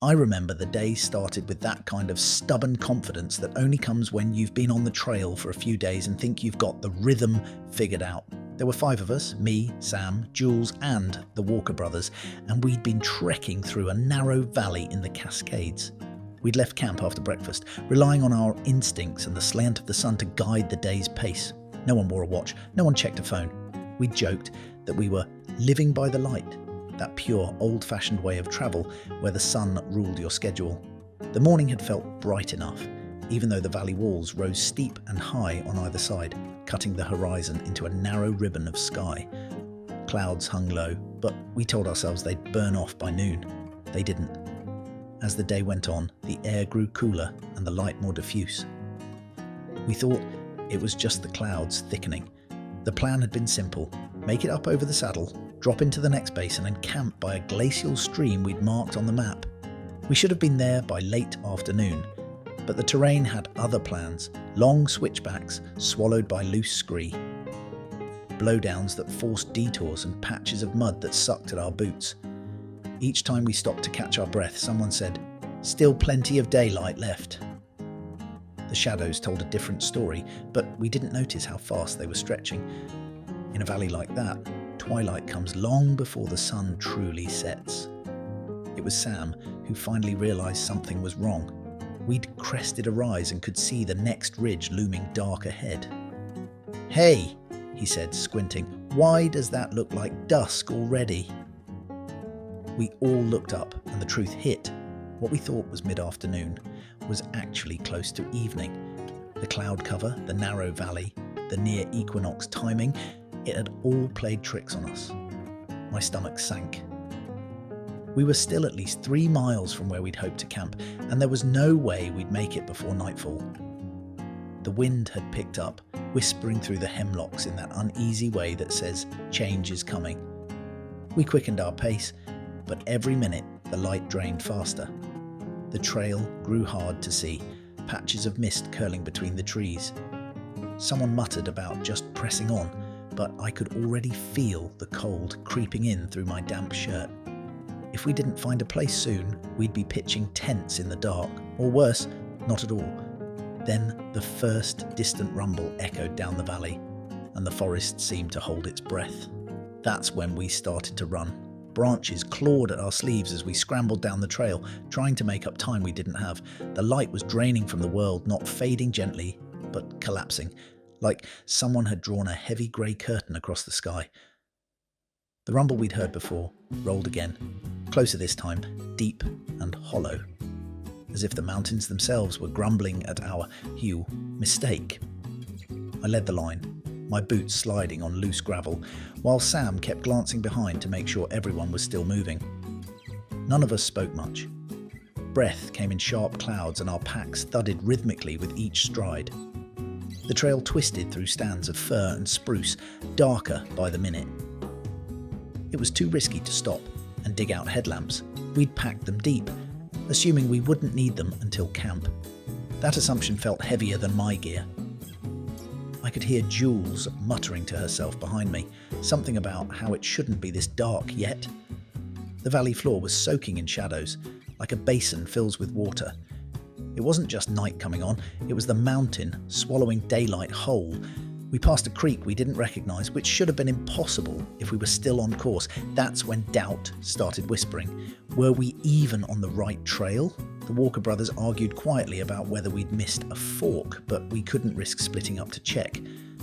I remember the day started with that kind of stubborn confidence that only comes when you've been on the trail for a few days and think you've got the rhythm figured out. There were 5 of us, me, Sam, Jules and the Walker brothers, and we'd been trekking through a narrow valley in the Cascades. We'd left camp after breakfast, relying on our instincts and the slant of the sun to guide the day's pace. No one wore a watch, no one checked a phone. We joked that we were living by the light, that pure, old-fashioned way of travel where the sun ruled your schedule. The morning had felt bright enough, even though the valley walls rose steep and high on either side, cutting the horizon into a narrow ribbon of sky. Clouds hung low, but we told ourselves they'd burn off by noon. They didn't. As the day went on, the air grew cooler and the light more diffuse. We thought it was just the clouds thickening. The plan had been simple: make it up over the saddle, drop into the next basin and camp by a glacial stream we'd marked on the map. We should have been there by late afternoon, but the terrain had other plans, long switchbacks swallowed by loose scree, blowdowns that forced detours and patches of mud that sucked at our boots. Each time we stopped to catch our breath, someone said, "Still plenty of daylight left." The shadows told a different story, but we didn't notice how fast they were stretching. In a valley like that, twilight comes long before the sun truly sets. It was Sam who finally realised something was wrong. We'd crested a rise and could see the next ridge looming dark ahead. "Hey," he said, squinting, "why does that look like dusk already?" We all looked up and the truth hit. What we thought was mid-afternoon was actually close to evening. The cloud cover, the narrow valley, the near equinox timing, it had all played tricks on us. My stomach sank. We were still at least 3 miles from where we'd hoped to camp, and there was no way we'd make it before nightfall. The wind had picked up, whispering through the hemlocks in that uneasy way that says change is coming. We quickened our pace, but every minute the light drained faster. The trail grew hard to see, patches of mist curling between the trees. Someone muttered about just pressing on, but I could already feel the cold creeping in through my damp shirt. If we didn't find a place soon, we'd be pitching tents in the dark, or worse, not at all. Then the first distant rumble echoed down the valley, and the forest seemed to hold its breath. That's when we started to run. Branches clawed at our sleeves as we scrambled down the trail, trying to make up time we didn't have. The light was draining from the world, not fading gently, but collapsing, like someone had drawn a heavy grey curtain across the sky. The rumble we'd heard before rolled again, closer this time, deep and hollow, as if the mountains themselves were grumbling at our mistake. I led the line, my boots sliding on loose gravel, while Sam kept glancing behind to make sure everyone was still moving. None of us spoke much. Breath came in sharp clouds and our packs thudded rhythmically with each stride. The trail twisted through stands of fir and spruce, darker by the minute. It was too risky to stop and dig out headlamps. We'd packed them deep, assuming we wouldn't need them until camp. That assumption felt heavier than my gear. I could hear Jules muttering to herself behind me, something about how it shouldn't be this dark yet. The valley floor was soaking in shadows, like a basin fills with water. It wasn't just night coming on, it was the mountain swallowing daylight whole. We passed a creek we didn't recognise, which should have been impossible if we were still on course. That's when doubt started whispering. Were we even on the right trail? The Walker brothers argued quietly about whether we'd missed a fork, but we couldn't risk splitting up to check.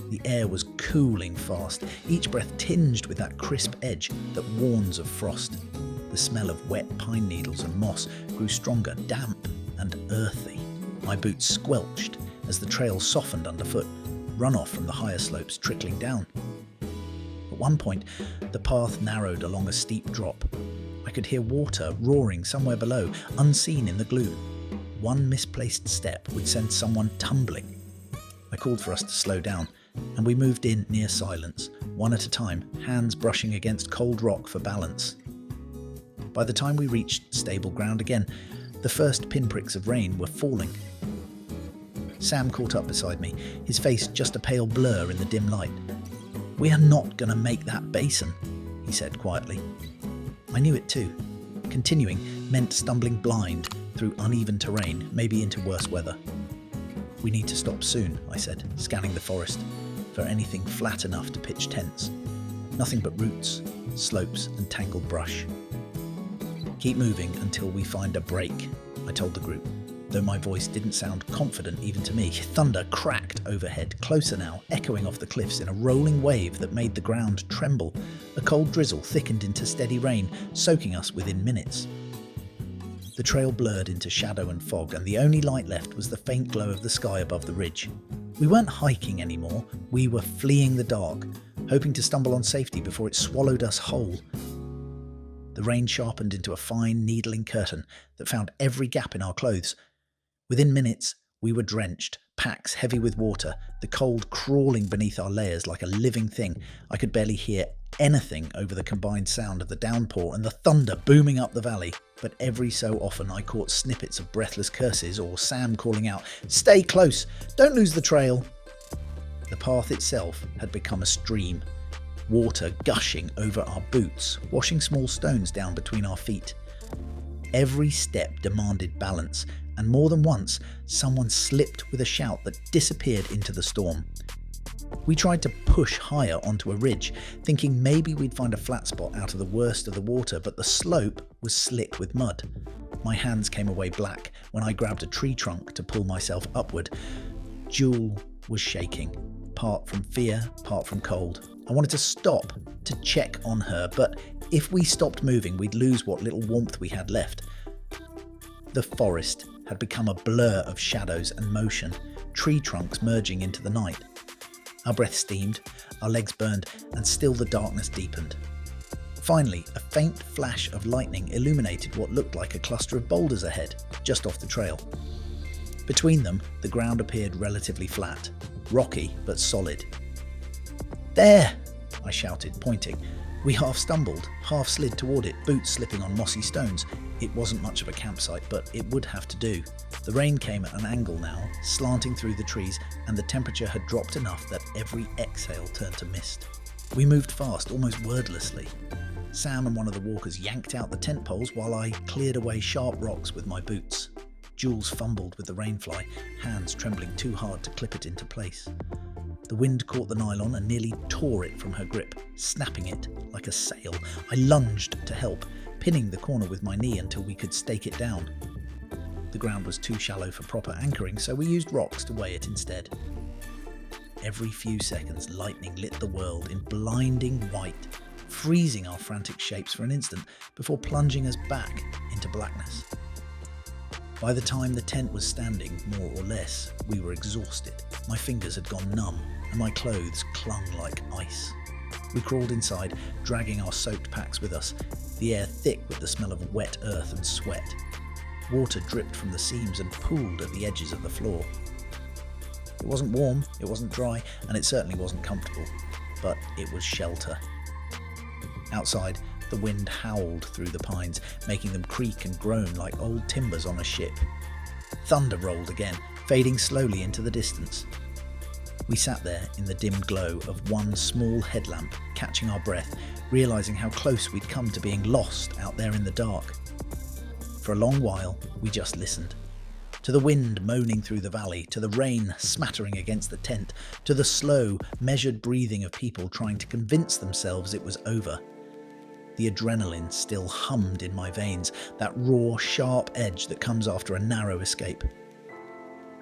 The air was cooling fast, each breath tinged with that crisp edge that warns of frost. The smell of wet pine needles and moss grew stronger, damp and earthy. My boots squelched as the trail softened underfoot, runoff from the higher slopes trickling down. At one point, the path narrowed along a steep drop. I could hear water roaring somewhere below, unseen in the gloom. One misplaced step would send someone tumbling. I called for us to slow down, and we moved in near silence, one at a time, hands brushing against cold rock for balance. By the time we reached stable ground again, the first pinpricks of rain were falling. Sam caught up beside me, his face just a pale blur in the dim light. "We are not going to make that basin," he said quietly. I knew it too. Continuing meant stumbling blind through uneven terrain, maybe into worse weather. "We need to stop soon," I said, scanning the forest for anything flat enough to pitch tents. Nothing but roots, slopes and tangled brush. "Keep moving until we find a break," I told the group, though my voice didn't sound confident even to me. Thunder cracked overhead, closer now, echoing off the cliffs in a rolling wave that made the ground tremble. A cold drizzle thickened into steady rain, soaking us within minutes. The trail blurred into shadow and fog, and the only light left was the faint glow of the sky above the ridge. We weren't hiking anymore, we were fleeing the dark, hoping to stumble on safety before it swallowed us whole. The rain sharpened into a fine, needling curtain that found every gap in our clothes. Within minutes, we were drenched, packs heavy with water, the cold crawling beneath our layers like a living thing. I could barely hear anything over the combined sound of the downpour and the thunder booming up the valley, but every so often I caught snippets of breathless curses or Sam calling out, "Stay close, don't lose the trail." The path itself had become a stream, water gushing over our boots, washing small stones down between our feet. Every step demanded balance, and more than once, someone slipped with a shout that disappeared into the storm. We tried to push higher onto a ridge, thinking maybe we'd find a flat spot out of the worst of the water, but the slope was slick with mud. My hands came away black when I grabbed a tree trunk to pull myself upward. Jewel was shaking, part from fear, part from cold. I wanted to stop to check on her, but if we stopped moving, we'd lose what little warmth we had left. The forest had become a blur of shadows and motion, tree trunks merging into the night. Our breath steamed, our legs burned, and still the darkness deepened. Finally, a faint flash of lightning illuminated what looked like a cluster of boulders ahead, just off the trail. Between them, the ground appeared relatively flat, rocky but solid. "There!" I shouted, pointing. We half stumbled, half slid toward it, boots slipping on mossy stones. It wasn't much of a campsite, but it would have to do. The rain came at an angle now, slanting through the trees, and the temperature had dropped enough that every exhale turned to mist. We moved fast, almost wordlessly. Sam and one of the walkers yanked out the tent poles while I cleared away sharp rocks with my boots. Jules fumbled with the rainfly, hands trembling too hard to clip it into place. The wind caught the nylon and nearly tore it from her grip, snapping it like a sail. I lunged to help, pinning the corner with my knee until we could stake it down. The ground was too shallow for proper anchoring, so we used rocks to weigh it instead. Every few seconds, lightning lit the world in blinding white, freezing our frantic shapes for an instant before plunging us back into blackness. By the time the tent was standing, more or less, we were exhausted. My fingers had gone numb, and my clothes clung like ice. We crawled inside, dragging our soaked packs with us, the air thick with the smell of wet earth and sweat. Water dripped from the seams and pooled at the edges of the floor. It wasn't warm, it wasn't dry, and it certainly wasn't comfortable, but it was shelter. Outside, the wind howled through the pines, making them creak and groan like old timbers on a ship. Thunder rolled again, fading slowly into the distance. We sat there in the dim glow of one small headlamp, catching our breath, realizing how close we'd come to being lost out there in the dark. For a long while, we just listened. To the wind moaning through the valley, to the rain smattering against the tent, to the slow, measured breathing of people trying to convince themselves it was over. The adrenaline still hummed in my veins, that raw, sharp edge that comes after a narrow escape.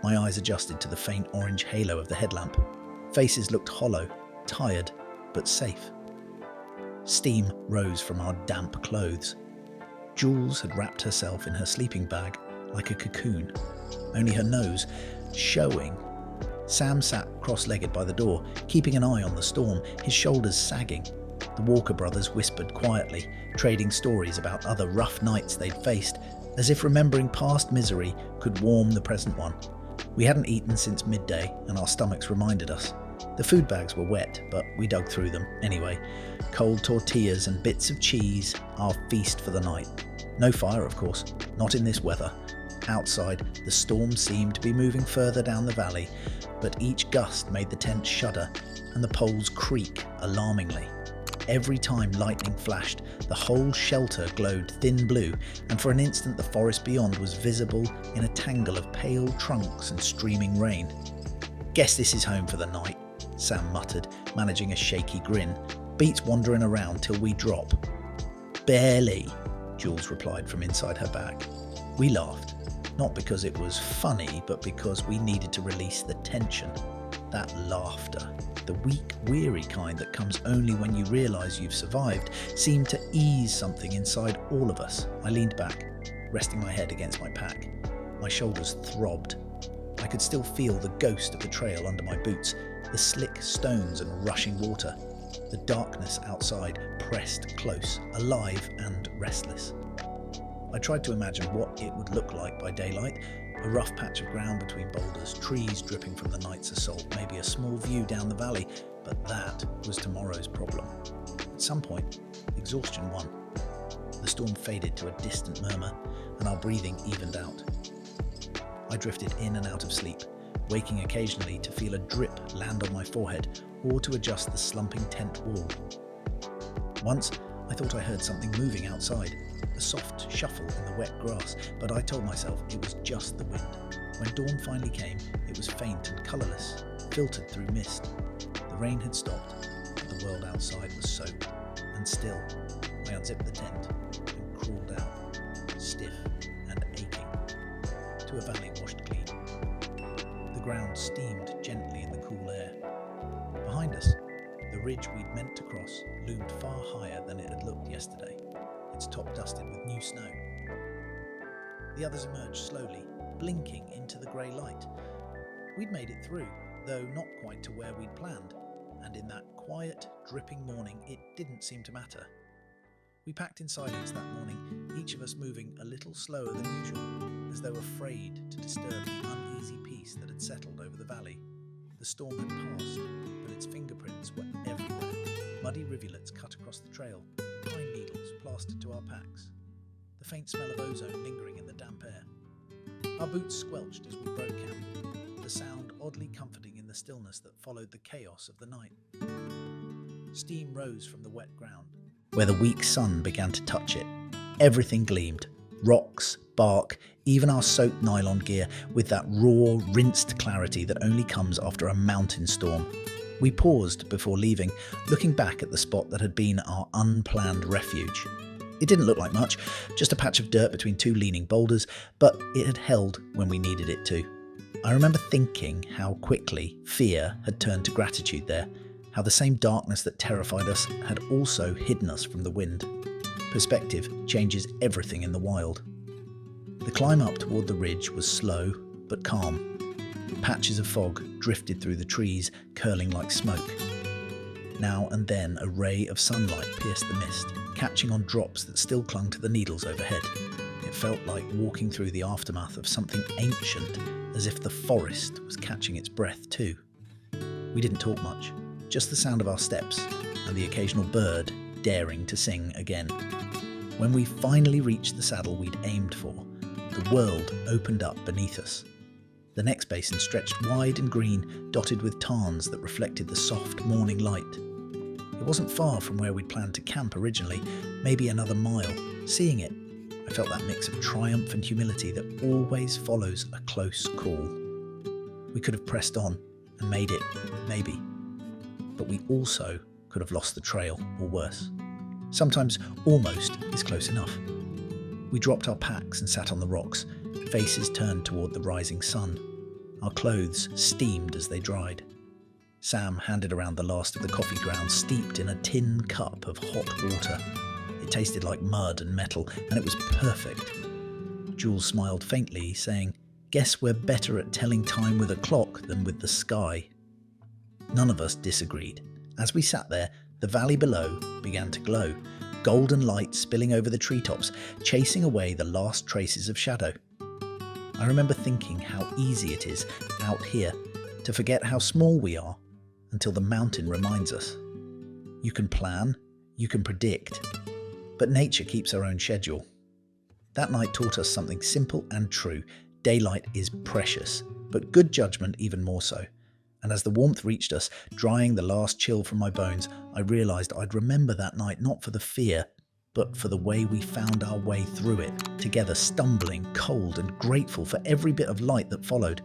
My eyes adjusted to the faint orange halo of the headlamp. Faces looked hollow, tired, but safe. Steam rose from our damp clothes. Jules had wrapped herself in her sleeping bag like a cocoon, only her nose showing. Sam sat cross-legged by the door, keeping an eye on the storm, his shoulders sagging. The Walker brothers whispered quietly, trading stories about other rough nights they'd faced, as if remembering past misery could warm the present one. We hadn't eaten since midday, and our stomachs reminded us. The food bags were wet, but we dug through them anyway. Cold tortillas and bits of cheese, our feast for the night. No fire, of course, not in this weather. Outside, the storm seemed to be moving further down the valley, but each gust made the tent shudder and the poles creak alarmingly. Every time lightning flashed, the whole shelter glowed thin blue, and for an instant the forest beyond was visible in a tangle of pale trunks and streaming rain. "Guess this is home for the night," Sam muttered, managing a shaky grin. "Beats wandering around till we drop." "Barely," Jules replied from inside her bag. We laughed, not because it was funny, but because we needed to release the tension. That laughter, the weak, weary kind that comes only when you realise you've survived, seemed to ease something inside all of us. I leaned back, resting my head against my pack. My shoulders throbbed. I could still feel the ghost of the trail under my boots, the slick stones and rushing water. The darkness outside pressed close, alive and restless. I tried to imagine what it would look like by daylight. A rough patch of ground between boulders, trees dripping from the night's assault, maybe a small view down the valley, but that was tomorrow's problem. At some point, exhaustion won. The storm faded to a distant murmur, and our breathing evened out. I drifted in and out of sleep, waking occasionally to feel a drip land on my forehead or to adjust the slumping tent wall. Once, I thought I heard something moving outside, a soft shuffle in the wet grass, but I told myself it was just the wind. When dawn finally came, it was faint and colourless, filtered through mist. The rain had stopped, but the world outside was soaked and still. I unzipped the tent and crawled out, stiff and aching, to a valley washed clean. The ground steamed gently in the cool air. Behind us, the ridge we'd meant to cross loomed far higher than it had looked yesterday, its top dusted with new snow. The others emerged slowly, blinking into the grey light. We'd made it through, though not quite to where we'd planned, and in that quiet, dripping morning it didn't seem to matter. We packed in silence that morning, each of us moving a little slower than usual, as though afraid to disturb the uneasy peace that had settled over the valley. The storm had passed, but its fingerprints were everywhere. Muddy rivulets cut across the trail, pine needles plastered to our packs, the faint smell of ozone lingering in the damp air. Our boots squelched as we broke camp, the sound oddly comforting in the stillness that followed the chaos of the night. Steam rose from the wet ground, where the weak sun began to touch it. Everything gleamed. Rocks, bark, even our soaked nylon gear, with that raw, rinsed clarity that only comes after a mountain storm. We paused before leaving, looking back at the spot that had been our unplanned refuge. It didn't look like much, just a patch of dirt between two leaning boulders, but it had held when we needed it to. I remember thinking how quickly fear had turned to gratitude there, how the same darkness that terrified us had also hidden us from the wind. Perspective changes everything in the wild. The climb up toward the ridge was slow but calm. Patches of fog drifted through the trees, curling like smoke. Now and then a ray of sunlight pierced the mist, catching on drops that still clung to the needles overhead. It felt like walking through the aftermath of something ancient, as if the forest was catching its breath too. We didn't talk much, just the sound of our steps and the occasional bird daring to sing again. When we finally reached the saddle we'd aimed for, the world opened up beneath us. The next basin stretched wide and green, dotted with tarns that reflected the soft morning light. It wasn't far from where we'd planned to camp originally, maybe another mile. Seeing it, I felt that mix of triumph and humility that always follows a close call. We could have pressed on and made it, maybe. But we also could have lost the trail, or worse. Sometimes almost is close enough. We dropped our packs and sat on the rocks, faces turned toward the rising sun. Our clothes steamed as they dried. Sam handed around the last of the coffee grounds steeped in a tin cup of hot water. It tasted like mud and metal, and it was perfect. Jules smiled faintly, saying, "Guess we're better at telling time with a clock than with the sky." None of us disagreed. As we sat there, the valley below began to glow, golden light spilling over the treetops, chasing away the last traces of shadow. I remember thinking how easy it is, out here, to forget how small we are until the mountain reminds us. You can plan, you can predict, but nature keeps her own schedule. That night taught us something simple and true. Daylight is precious, but good judgment even more so. And as the warmth reached us, drying the last chill from my bones, I realised I'd remember that night not for the fear, but for the way we found our way through it, together stumbling, cold and grateful for every bit of light that followed.